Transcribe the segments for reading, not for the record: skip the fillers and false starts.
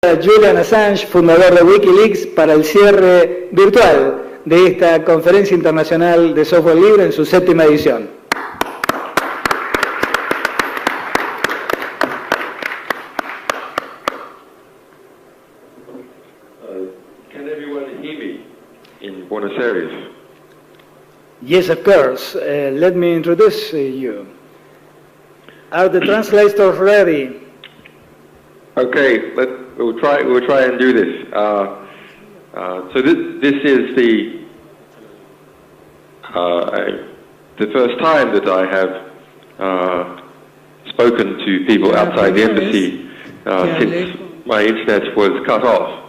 Julian Assange, fundador de Wikileaks, para el cierre virtual de esta Conferencia Internacional de Software Libre en su 7ª edición. Can everyone hear me in Buenos Aires? Yes, of course. Let me introduce you. Are the translators ready? Okay, we'll try and do this. So this is the first time that I have spoken to people outside the embassy since my internet was cut off.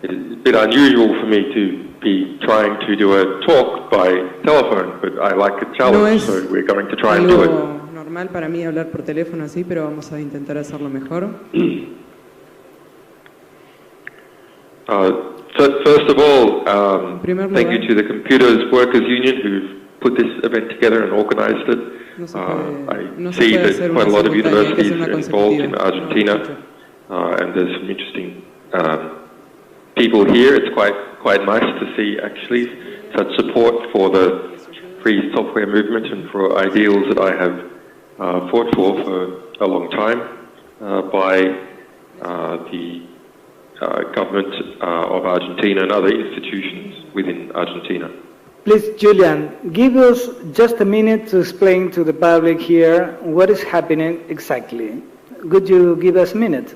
It's a bit unusual for me to be trying to do a talk by telephone, but I like a challenge, so we're going to try and do it. Normal para mí hablar por teléfono así, pero vamos a intentar hacerlo mejor. First of all, thank you to the Computers Workers Union who've put this event together and organized it. I see that quite a lot of universities are involved in Argentina, and there's some interesting people here. It's quite nice to see actually such support for the free software movement and for ideals that I have fought for a long time by the government of Argentina and other institutions within Argentina. Please, Julian, give us just a minute to explain to the public here what is happening exactly. Could you give us a minute?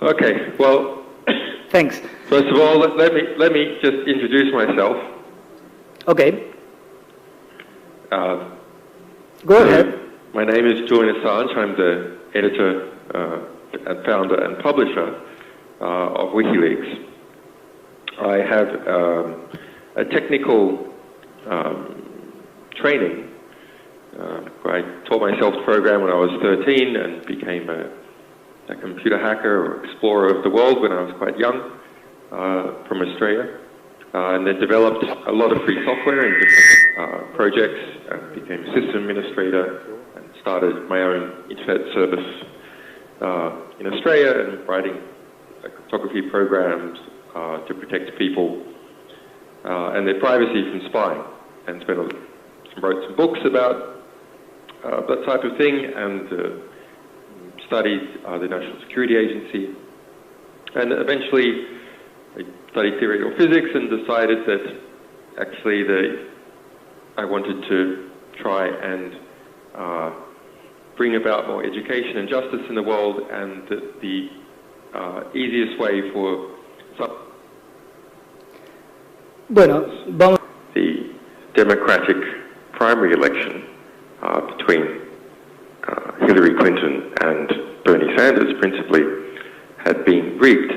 Okay, well, thanks. First of all, let me just introduce myself. Okay. Go ahead. My name is Julian Assange. I'm the editor and founder and publisher of Wikileaks. I have a technical training. I taught myself to program when I was 13 and became a computer hacker or explorer of the world when I was quite young from Australia. And then developed a lot of free software in different projects and became a system administrator and started my own internet service in Australia and writing cryptography programs to protect people and their privacy from spying, and wrote some books about that type of thing, and studied the National Security Agency, and eventually I studied theoretical physics and decided that actually I wanted to try and bring about more education and justice in the world, and that the easiest way for the Democratic primary election between Hillary Clinton and Bernie Sanders principally had been rigged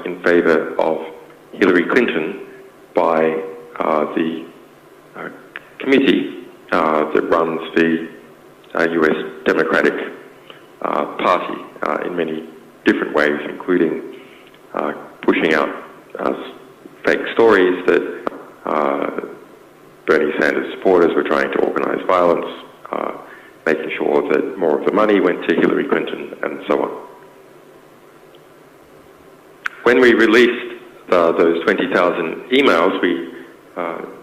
in favor of Hillary Clinton by the committee that runs the US Democratic Party in many different ways, including pushing out fake stories that Bernie Sanders supporters were trying to organize violence, making sure that more of the money went to Hillary Clinton, and so on. When we released those 20,000 emails, we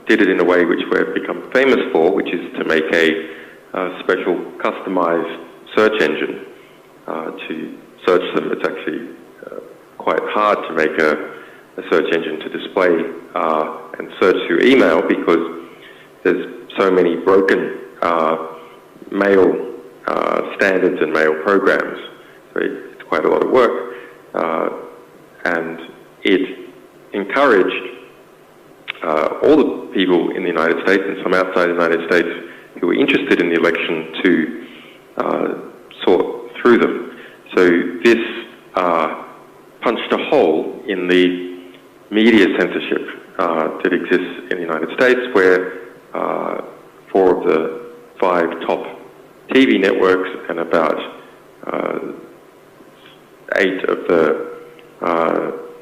did it in a way which we've become famous for, which is to make a special customized search engine to search them. It's actually quite hard to make a search engine to display and search through email because there's so many broken mail standards and mail programs. So it's quite a lot of work. And it encouraged all the people in the United States and some outside the United States who were interested in the election to sort through them. So this punched a hole in the media censorship that exists in the United States, where 4 of the 5 top TV networks and about 8 of the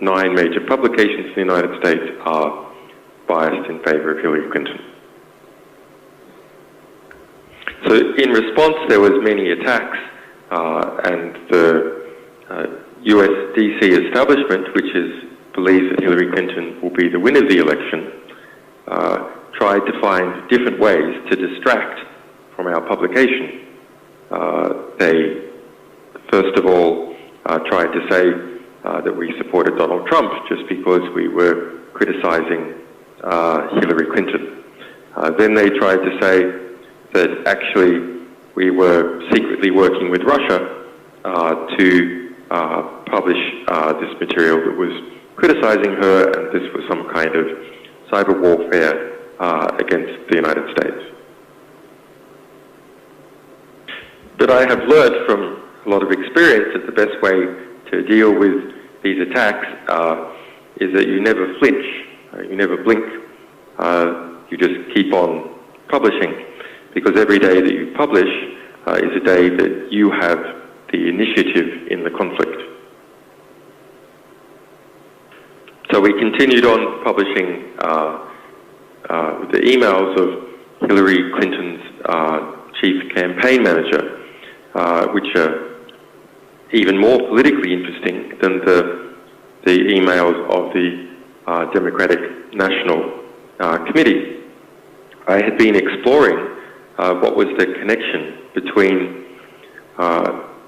9 major publications in the United States are biased in favor of Hillary Clinton. So in response, there was many attacks, and the US DC establishment, which believes that Hillary Clinton will be the winner of the election, tried to find different ways to distract from our publication. They, first of all, tried to say that we supported Donald Trump just because we were criticizing Hillary Clinton. Then they tried to say that actually we were secretly working with Russia to publish this material that was criticizing her, and this was some kind of cyber warfare against the United States. But I have learned from a lot of experience that the best way to deal with these attacks is that you never flinch, you never blink, you just keep on publishing, because every day that you publish is a day that you have the initiative in the conflict. So we continued on publishing the emails of Hillary Clinton's chief campaign manager, which are even more politically interesting than the emails of the Democratic National Committee. I had been exploring what was the connection between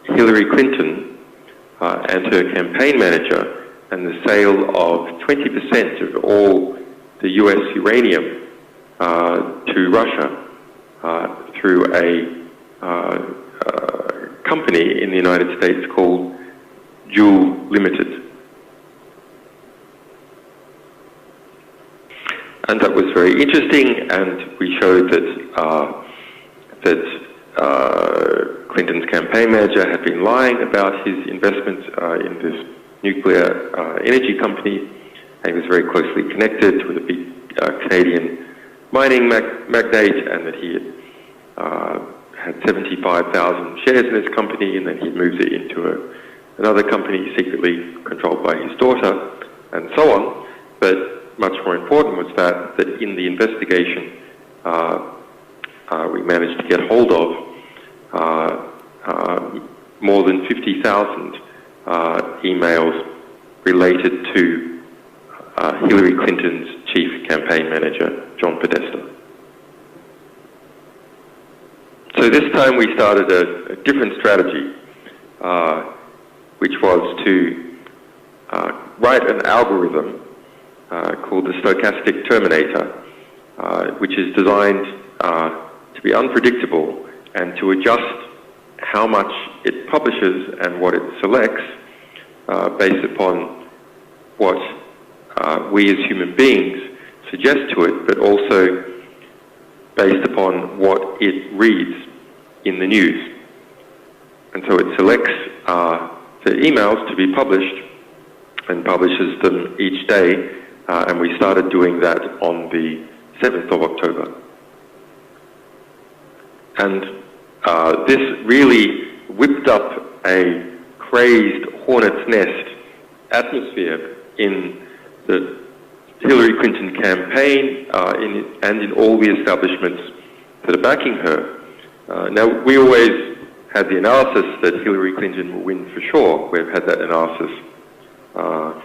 Hillary Clinton and her campaign manager and the sale of 20% of all the US uranium to Russia through a company in the United States called Joule Limited. And that was very interesting, and we showed that Clinton's campaign manager had been lying about his investments in this nuclear energy company, and he was very closely connected with a big Canadian mining magnate, and that he had 75,000 shares in this company, and then he moved it into another company secretly controlled by his daughter, and so on. But much more important was that in the investigation we managed to get hold of more than 50,000 emails related to Hillary Clinton's chief campaign manager, John Podesta. So this time we started a different strategy, which was to write an algorithm called the stochastic terminator, which is designed to be unpredictable and to adjust how much it publishes and what it selects based upon what we as human beings suggest to it, but also based upon what it reads in the news. And so it selects the emails to be published and publishes them each day, and we started doing that on the 7th of October. And this really whipped up a crazed hornet's nest atmosphere in the Hillary Clinton campaign and in all the establishments that are backing her. Now, we always had the analysis that Hillary Clinton will win for sure. We've had that analysis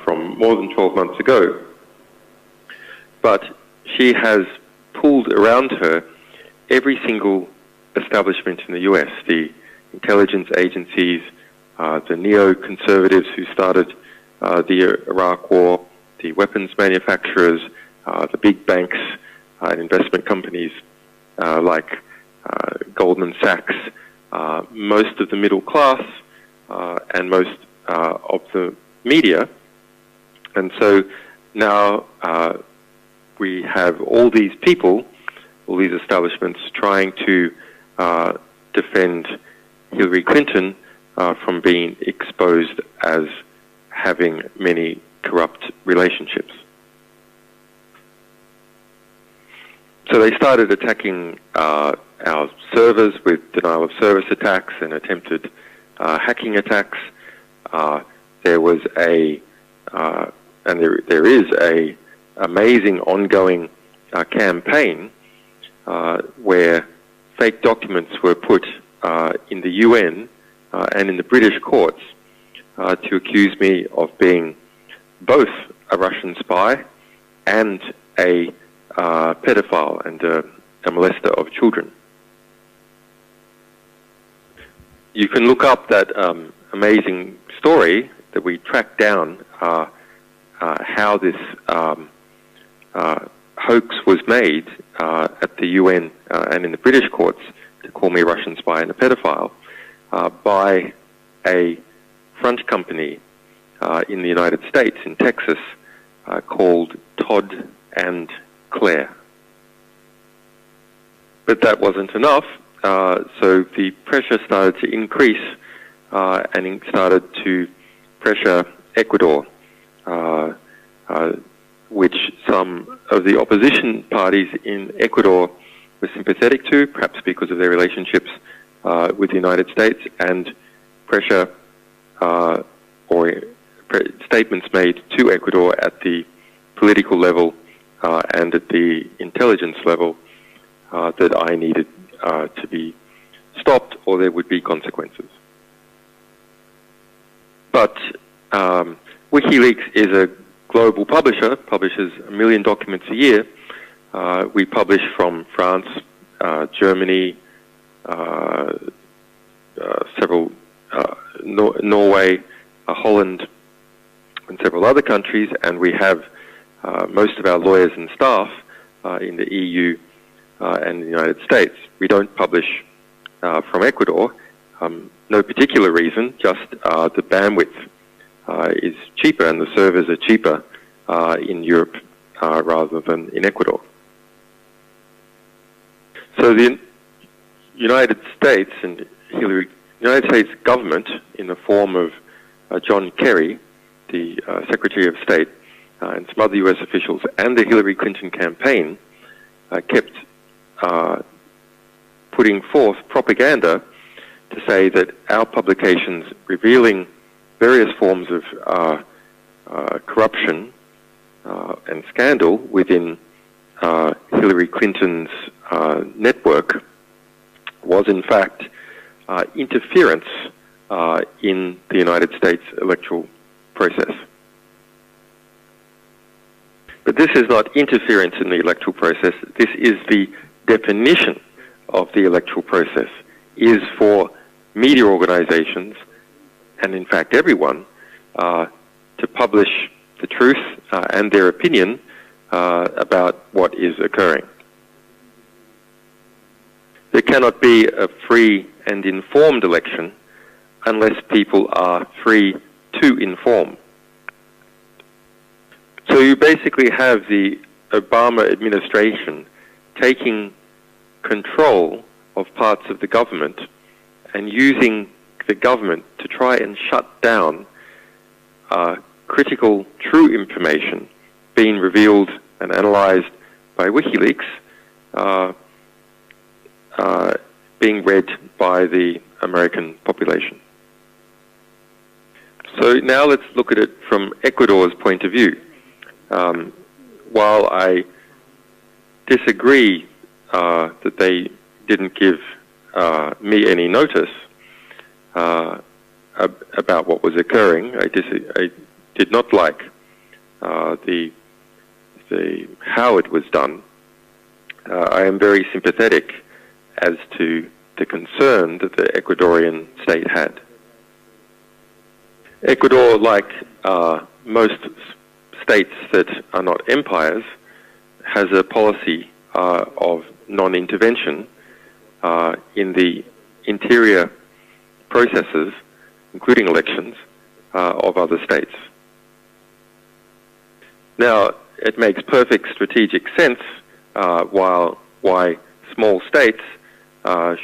from more than 12 months ago. But she has pulled around her every single establishment in the US, the intelligence agencies, the neo-conservatives who started the Iraq War, the weapons manufacturers, the big banks and investment companies like Goldman Sachs, most of the middle class, and most of the media. And so now we have all these people, all these establishments trying to defend Hillary Clinton from being exposed as having many corrupt relationships. So they started attacking our servers with denial of service attacks and attempted hacking attacks. There was and there is a amazing ongoing campaign where fake documents were put in the UN and in the British courts to accuse me of being both a Russian spy and a pedophile and a molester of children. You can look up that amazing story that we tracked down, how this hoax was made at the UN and in the British courts to call me a Russian spy and a pedophile by a French company in the United States, in Texas, called Todd and Claire. But that wasn't enough, so the pressure started to increase and it started to pressure Ecuador, which some of the opposition parties in Ecuador were sympathetic to, perhaps because of their relationships with the United States, and pressure statements made to Ecuador at the political level and at the intelligence level that I needed to be stopped or there would be consequences. But Wikileaks is a global publisher, publishes 1 million documents a year. We publish from France, Germany, several Norway, Holland, and several other countries, and we have most of our lawyers and staff in the EU and the United States. We don't publish from Ecuador, no particular reason, just the bandwidth is cheaper and the servers are cheaper in Europe rather than in Ecuador. So the United States and United States government, in the form of John Kerry, the Secretary of State, and some other U.S. officials, and the Hillary Clinton campaign, kept putting forth propaganda to say that our publications revealing various forms of corruption and scandal within Hillary Clinton's network was in fact interference in the United States electoral process. But this is not interference in the electoral process. This is the definition of the electoral process, is for media organizations, and in fact everyone, to publish the truth and their opinion about what is occurring. There cannot be a free and informed election unless people are free to inform. So you basically have the Obama administration taking control of parts of the government and using the government to try and shut down critical, true information being revealed and analyzed by Wikileaks, being read by the American population. So now let's look at it from Ecuador's point of view. While I disagree that they didn't give me any notice about what was occurring, I did not like how it was done. I am very sympathetic as to the concern that the Ecuadorian state had. Ecuador, like most states that are not empires, has a policy of non-intervention in the interior processes, including elections, of other states. Now, it makes perfect strategic sense why small states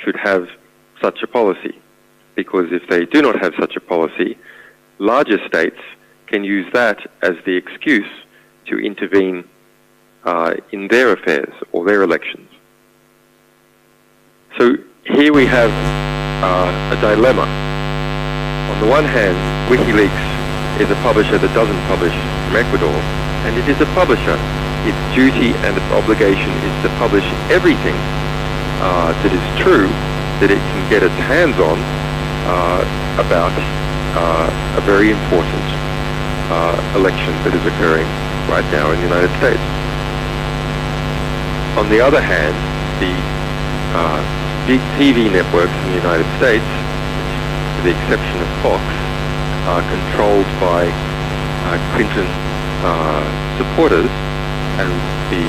should have such a policy, because if they do not have such a policy, larger states can use that as the excuse to intervene in their affairs or their elections. So here we have a dilemma. On the one hand, Wikileaks is a publisher that doesn't publish from Ecuador, and it is a publisher. Its duty and its obligation is to publish everything that is true that it can get its hands on about a very important election that is occurring right now in the United States. On the other hand, the big TV networks in the United States, with the exception of Fox, are controlled by Clinton supporters, and the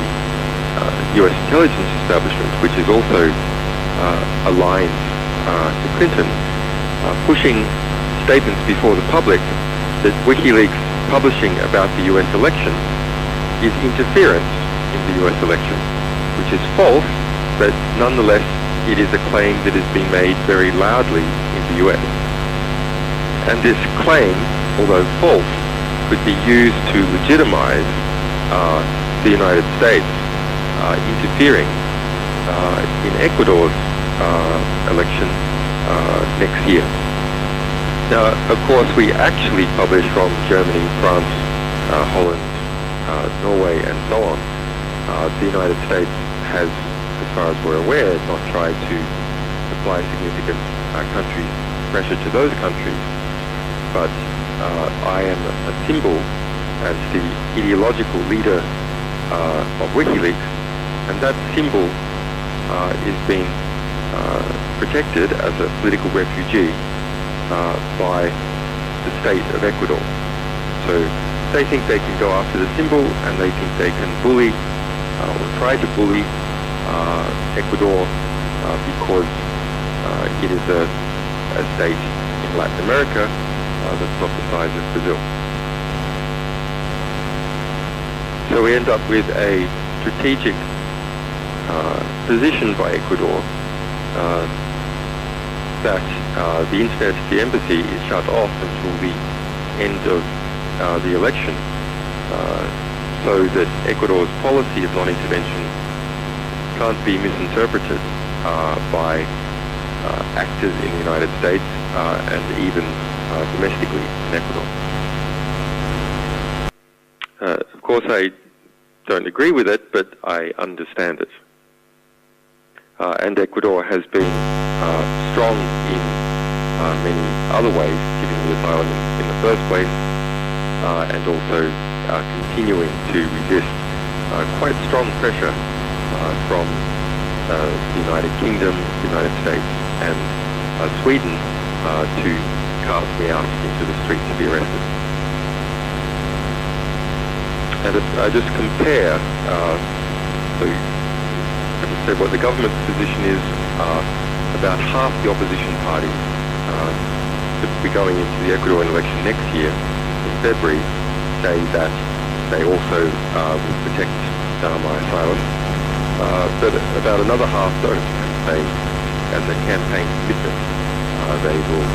US intelligence establishment, which is also aligned to Clinton, pushing statements before the public that WikiLeaks publishing about the US election is interference in the US election, which is false, but nonetheless it is a claim that has been made very loudly in the US. And this claim, although false, could be used to legitimize the United States interfering in Ecuador's election next year. Now, of course, we actually publish from Germany, France, Holland, Norway, and so on. The United States has, as far as we're aware, not tried to apply significant country pressure to those countries. But I am a symbol as the ideological leader of WikiLeaks, and that symbol is being protected as a political refugee by the state of Ecuador. So they think they can go after the symbol, and they think they can bully or try to bully Ecuador because it is a state in Latin America that's not the size of Brazil. So we end up with a strategic position by Ecuador that the internet, the embassy, is shut off until the end of the election, so that Ecuador's policy of non-intervention can't be misinterpreted by actors in the United States and even domestically in Ecuador. Of course, I don't agree with it, but I understand it. And Ecuador has been strong in many other ways, giving the asylum in the first place, and also continuing to resist quite strong pressure from the United Kingdom, the United States, and Sweden to cast me out into the street to be arrested. And if I just compare, so as I said, what the government's position is, about half the opposition parties that will be going into the Ecuadorian election next year in February say that they also will protect my asylum, but about another half don't say, as a campaign commitment, they will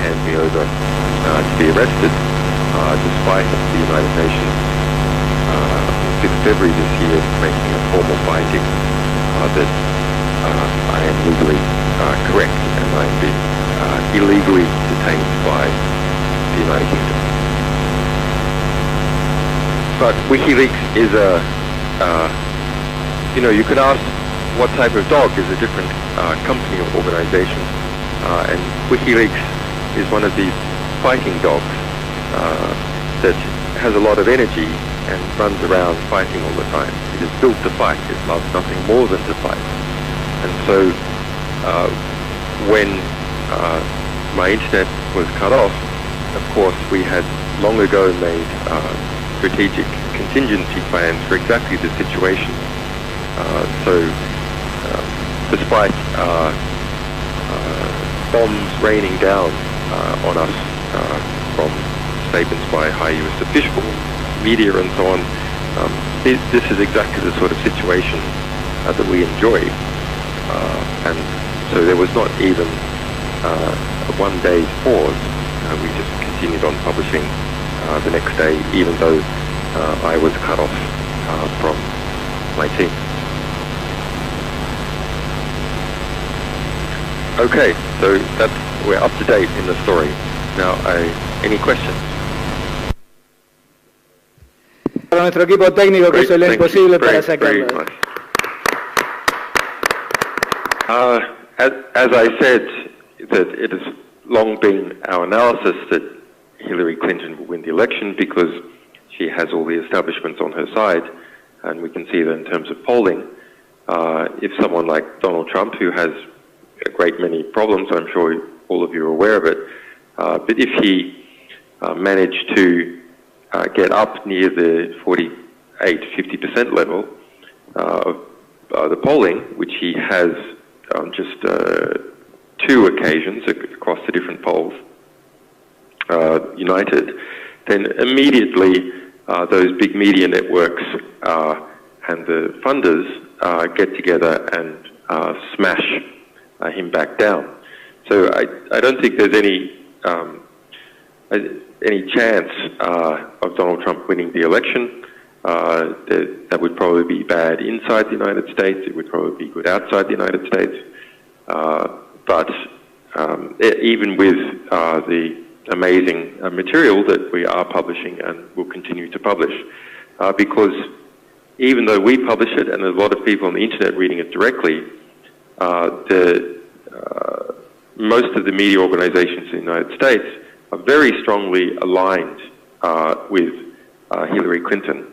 hand me over to be arrested, despite the United Nations on 5th February this year making a formal finding that I am legally correct and I am being illegally detained by the United Kingdom. But WikiLeaks is you can ask what type of dog is a different company or organization, and WikiLeaks is one of these fighting dogs that has a lot of energy and runs around fighting all the time. It is built to fight. It loves nothing more than to fight. And so when my internet was cut off, of course, we had long ago made strategic contingency plans for exactly this situation. So despite bombs raining down on us from statements by high US officials, media and so on, this is exactly the sort of situation that we enjoy. And so there was not even a 1 day's pause. We just continued on publishing the next day, even though I was cut off from my team. Okay, so we're up to date in the story. Now, any questions? Para nuestro equipo técnico que hizo lo imposible para sacarlo. As I said, that it is long been our analysis that Hillary Clinton will win the election because she has all the establishments on her side, and we can see that in terms of polling. If someone like Donald Trump, who has a great many problems, I'm sure all of you are aware of it, but if he managed to get up near the 48-50% level of the polling, which he has on just 2 occasions across the different polls, united, then immediately those big media networks and the funders get together and smash him back down. So I don't think there's any chance of Donald Trump winning the election. That would probably be bad inside the United States. It would probably be good outside the United States. But even with the amazing material that we are publishing and will continue to publish, because even though we publish it and there's a lot of people on the internet reading it directly, most of the media organizations in the United States are very strongly aligned with Hillary Clinton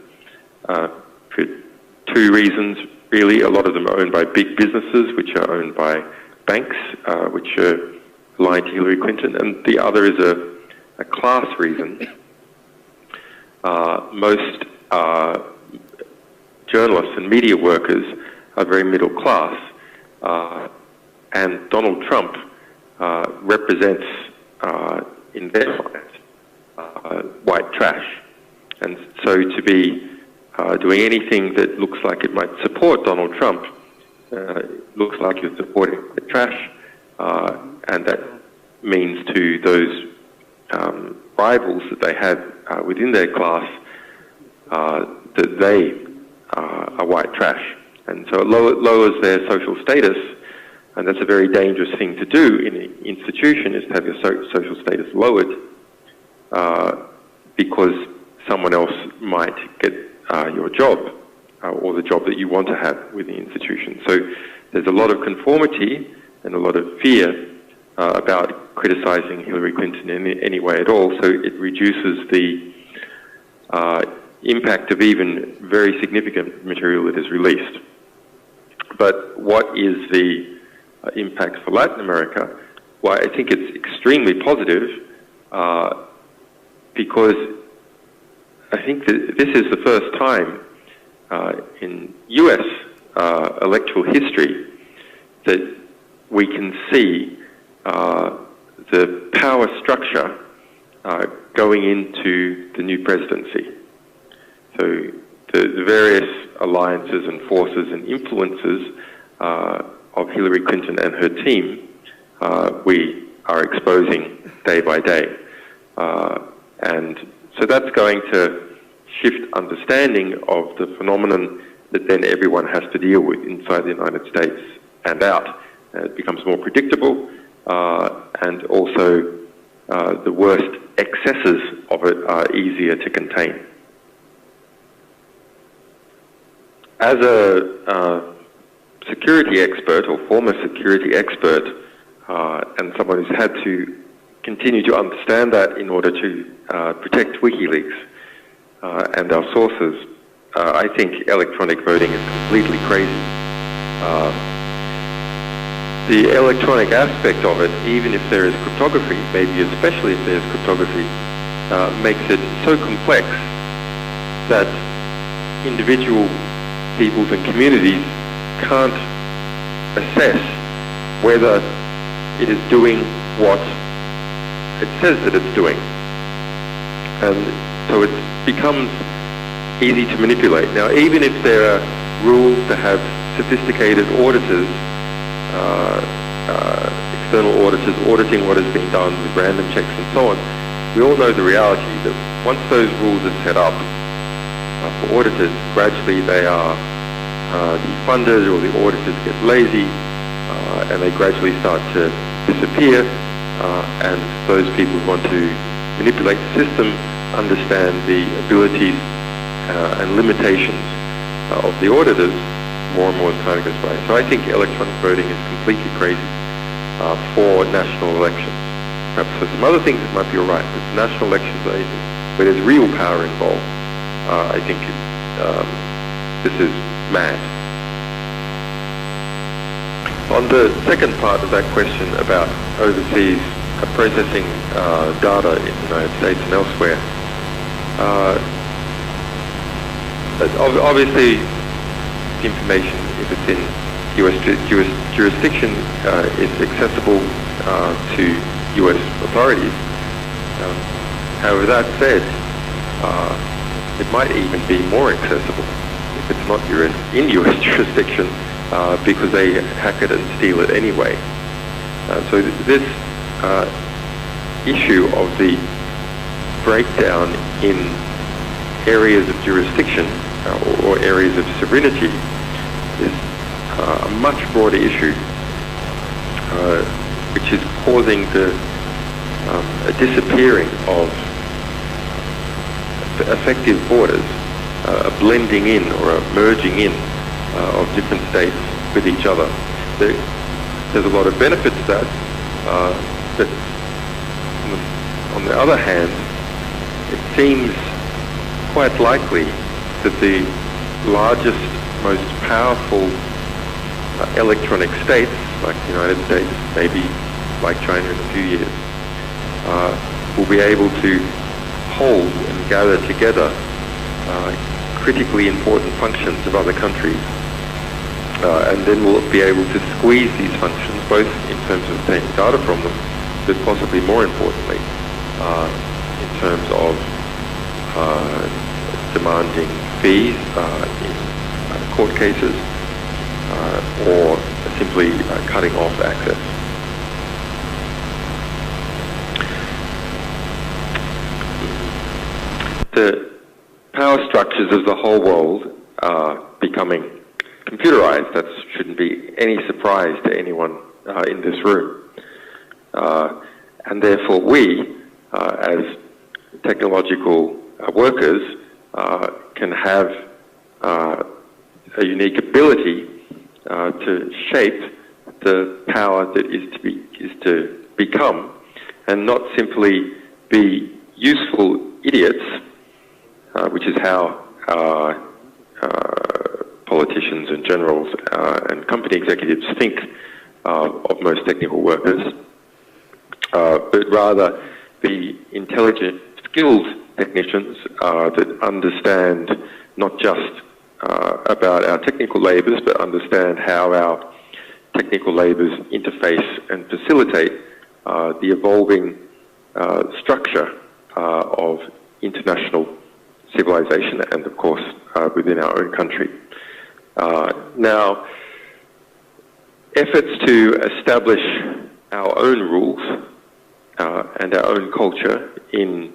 for 2 reasons, really. A lot of them are owned by big businesses, which are owned by banks, which are aligned to Hillary Clinton, and the other is a class reason. Most journalists and media workers are very middle class, and Donald Trump represents, in their minds, white trash. And so to be doing anything that looks like it might support Donald Trump looks like you're supporting the trash, and that means to those rivals that they have within their class that they are white trash. And so it lowers their social status, and that's a very dangerous thing to do in an institution, is to have your social status lowered because someone else might get your job or the job that you want to have with the institution. So there's a lot of conformity and a lot of fear about criticizing Hillary Clinton in any way at all, so it reduces the impact of even very significant material that is released. But what is the impact for Latin America? Well, I think it's extremely positive because I think that this is the first time in US electoral history that we can see the power structure going into the new presidency. So the various alliances and forces and influences of Hillary Clinton and her team, we are exposing day by day. And so that's going to shift understanding of the phenomenon that then everyone has to deal with inside the United States and out. It becomes more predictable, and also the worst excesses of it are easier to contain. As a security expert or former security expert, and someone who's had to continue to understand that in order to protect Wikileaks and our sources, I think electronic voting is completely crazy. The electronic aspect of it, even if there is cryptography, maybe especially if there's cryptography, makes it so complex that individual peoples and communities can't assess whether it is doing what it says that it's doing. And so it becomes easy to manipulate. Now, even if there are rules to have sophisticated auditors, external auditors auditing what has been done with random checks and so on, we all know the reality that once those rules are set up for auditors, gradually they are defunded, or the auditors get lazy, and they gradually start to disappear, and those people who want to manipulate the system understand the abilities and limitations of the auditors more and more as time goes by. So I think electronic voting is completely crazy for national elections. perhaps for some other things it might be all right, but national elections, where there's real power involved, I think this is mad. On the second part of that question about overseas processing data in the United States and elsewhere, obviously the information, if it's in US jurisdiction, is accessible to US authorities. However, that said, it might even be more accessible if it's not in US jurisdiction, because they hack it and steal it anyway. So this issue of the breakdown in areas of jurisdiction or areas of sovereignty is a much broader issue, which is causing a disappearing of effective borders, a blending in or a merging in of different states with each other. There's a lot of benefit to that, but on the other hand, it seems quite likely that the largest, most powerful electronic states, like the United States, maybe like China in a few years, will be able to hold and gather together critically important functions of other countries, and then we'll be able to squeeze these functions, both in terms of obtaining data from them, but possibly more importantly, in terms of demanding fees in court cases, or simply cutting off access. The power structures of the whole world are becoming computerized. That shouldn't be any surprise to anyone in this room. And therefore we, as technological workers, can have a unique ability to shape the power that is to become, and not simply be useful idiots, which is how politicians and generals and company executives think of most technical workers, but rather be intelligent, skilled technicians that understand not just about our technical labours, but understand how our technical labours interface and facilitate the evolving structure of international civilization and, of course, within our own country. Now, efforts to establish our own rules and our own culture in,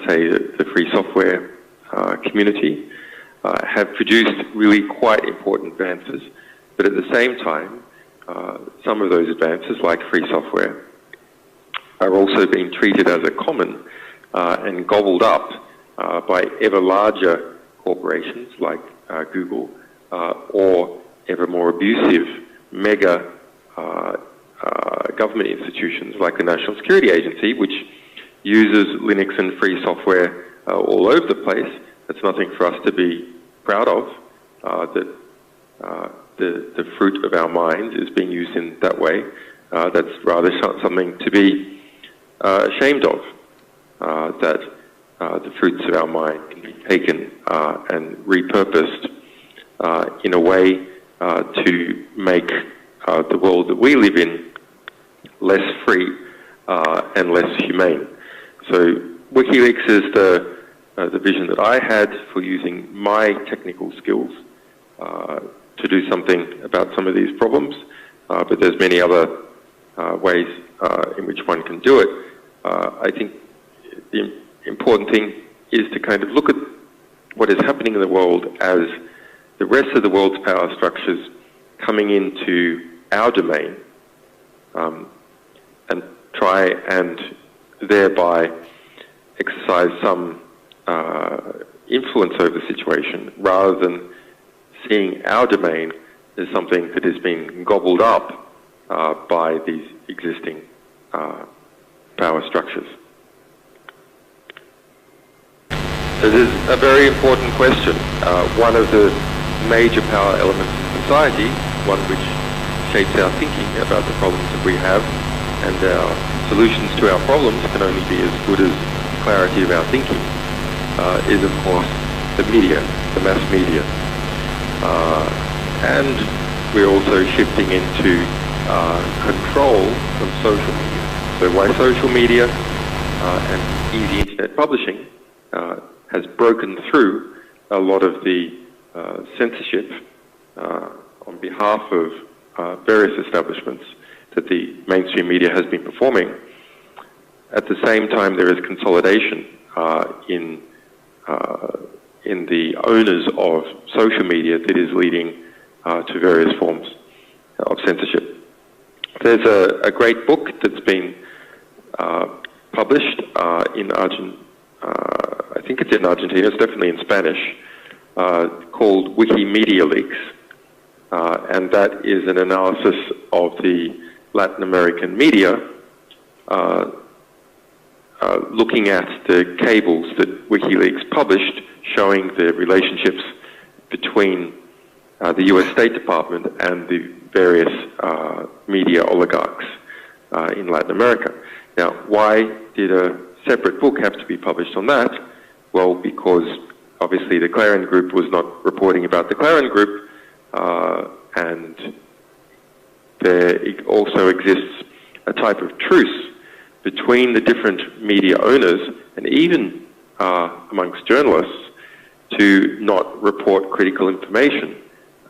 say, the free software community have produced really quite important advances. But at the same time, some of those advances, like free software, are also being treated as a common and gobbled up by ever larger corporations like Google, or ever more abusive mega government institutions like the National Security Agency, which uses Linux and free software all over the place. That's nothing for us to be proud of, that the fruit of our minds is being used in that way. That's rather something to be ashamed of, that the fruits of our mind can be taken and repurposed in a way to make the world that we live in less free and less humane. So Wikileaks is the vision that I had for using my technical skills to do something about some of these problems, but there's many other ways in which one can do it. I think the important thing is to kind of look at what is happening in the world as the rest of the world's power structures coming into our domain, and try and thereby exercise some influence over the situation, rather than seeing our domain as something that is being gobbled up by these existing power structures? This is a very important question. One of the major power elements in society, one which shapes our thinking about the problems that we have, and our solutions to our problems can only be as good as the clarity of our thinking, is of course the media, the mass media. And we're also shifting into control from social media. So why social media and easy internet publishing has broken through a lot of the censorship on behalf of various establishments that the mainstream media has been performing. At the same time, there is consolidation in the owners of social media that is leading to various forms of censorship. There's a great book that's been published in Argentina. I think it's in Argentina, it's definitely in Spanish, called Wikileaks, and that is an analysis of the Latin American media, looking at the cables that Wikileaks published, showing the relationships between the US State Department and the various media oligarchs in Latin America. Now, why did a separate book have to be published on that? Well, because obviously the Clarion Group was not reporting about the Clarion Group, and there also exists a type of truce between the different media owners and even amongst journalists to not report critical information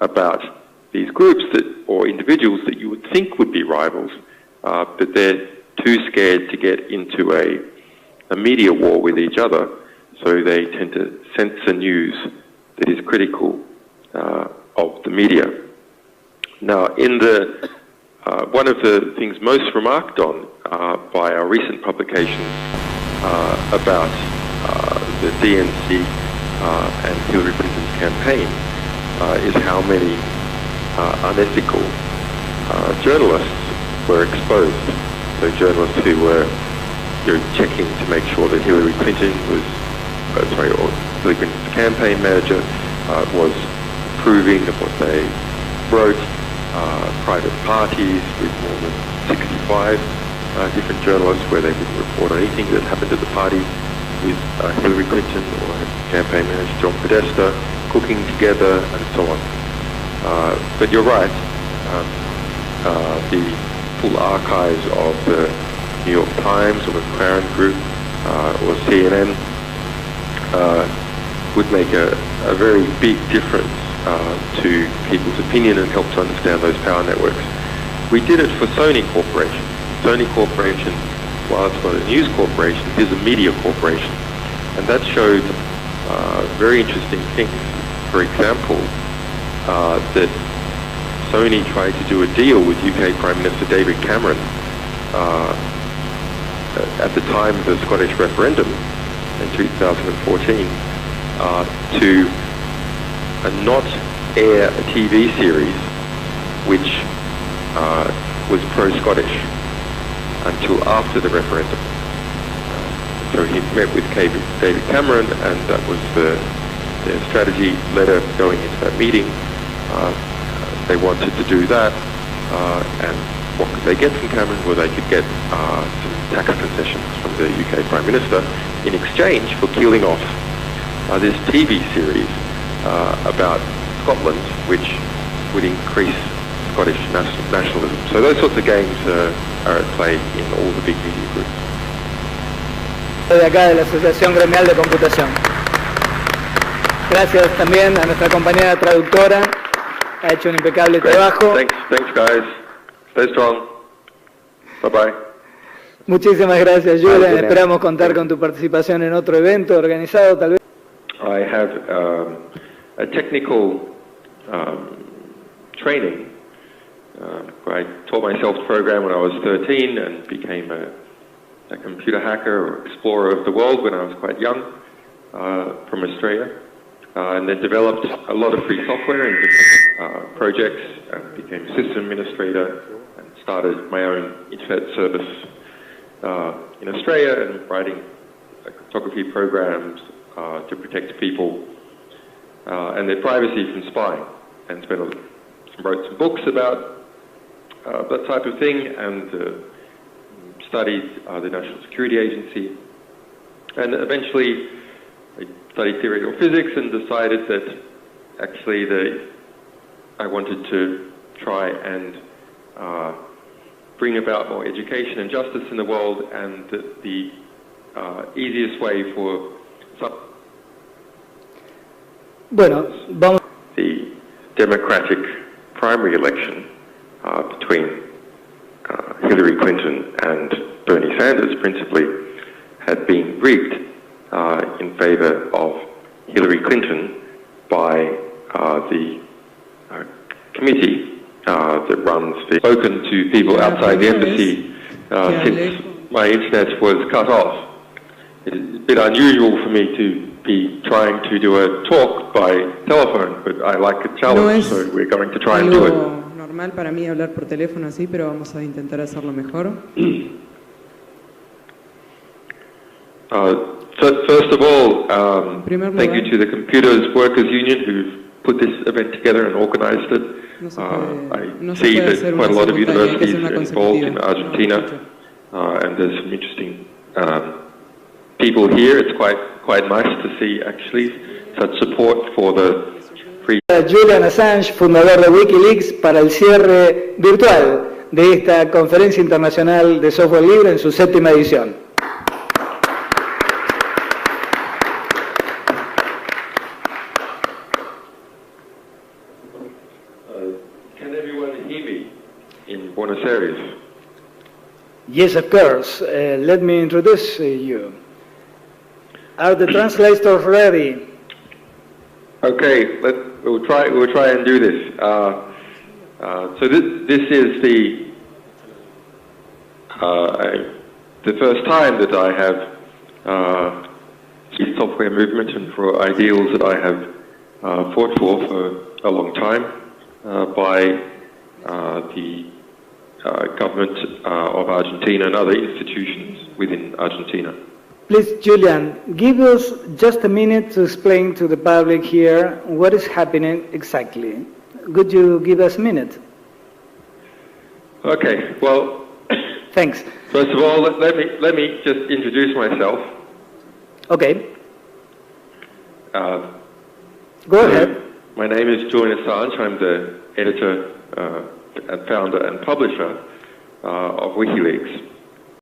about these groups that, or individuals that you would think would be rivals, but they're too scared to get into a media war with each other, so they tend to censor news that is critical of the media. Now, in the one of the things most remarked on by our recent publications about the DNC and Hillary Clinton's campaign is how many unethical journalists were exposed. So journalists who were checking to make sure that Hillary Clinton was, or Hillary Clinton's campaign manager was approving of what they wrote, private parties with more than 65 different journalists where they wouldn't report on anything that happened at the party with Hillary Clinton or her campaign manager John Podesta cooking together and so on. But you're right, the full archives of the New York Times or the Clarion Group or CNN would make a very big difference to people's opinion and help to understand those power networks. We did it for Sony Corporation. Sony Corporation, while it's not a news corporation, is a media corporation. And that showed very interesting things. For example, that Sony tried to do a deal with UK Prime Minister David Cameron at the time of the Scottish referendum in 2014 to not air a TV series which was pro-Scottish until after the referendum. So he met with David Cameron, and that was the strategy letter going into that meeting. They wanted to do that, and what could they get from Cameron? Well, they could get some tax concessions from the UK Prime Minister in exchange for killing off this TV series about Scotland, which would increase Scottish nationalism. So those sorts of games are at play in all the big media groups. De acá de la Asociación Gremial de Computación. Gracias también a nuestra compañera traductora, ha hecho un impecable trabajo. Thanks guys. Stay strong. Bye bye. Muchísimas gracias, Julian. Esperamos contar con tu participación en otro evento organizado, tal vez. I have a technical training. I taught myself to program when I was 13 and became a computer hacker or explorer of the world when I was quite young from Australia, and then developed a lot of free software in different projects and became system administrator and started my own internet service in Australia and writing cryptography programs to protect people and their privacy from spying, and wrote some books about that type of thing, and studied the National Security Agency, and eventually I studied theoretical physics and decided that actually I wanted to try and bring about more education and justice in the world, and that the easiest way for the Democratic primary election between Hillary Clinton and Bernie Sanders principally had been rigged in favor of Hillary Clinton by the committee that runs the spoken to people outside the embassy since my internet was cut off. It's a bit unusual for me to be trying to do a talk by telephone, but I like a challenge, so we're going to try and do it. Normal para mí hablar por teléfono así, pero vamos a intentar hacerlo mejor. First of all, thank you to the Computers Workers Union who've put this event together and organized it. I see that quite a lot of universities are involved in Argentina, and there's some interesting people here. It's quite nice to see actually such support for the free. Julian Assange, fundador de Wikileaks, para el cierre virtual de esta Conferencia Internacional de Software Libre en su 7ª edición. Can everyone hear me in Buenos Aires? Yes, of course. Let me introduce you. Are the translators ready? Okay, we'll try and do this. So this is the first time that I have the software movement and for ideals that I have fought for a long time by the government of Argentina and other institutions within Argentina. Please, Julian, give us just a minute to explain to the public here what is happening exactly. Could you give us a minute? Okay, well, thanks. First of all, let me just introduce myself. Okay. Go ahead. My name is Julian Assange. I'm the editor and founder and publisher of Wikileaks.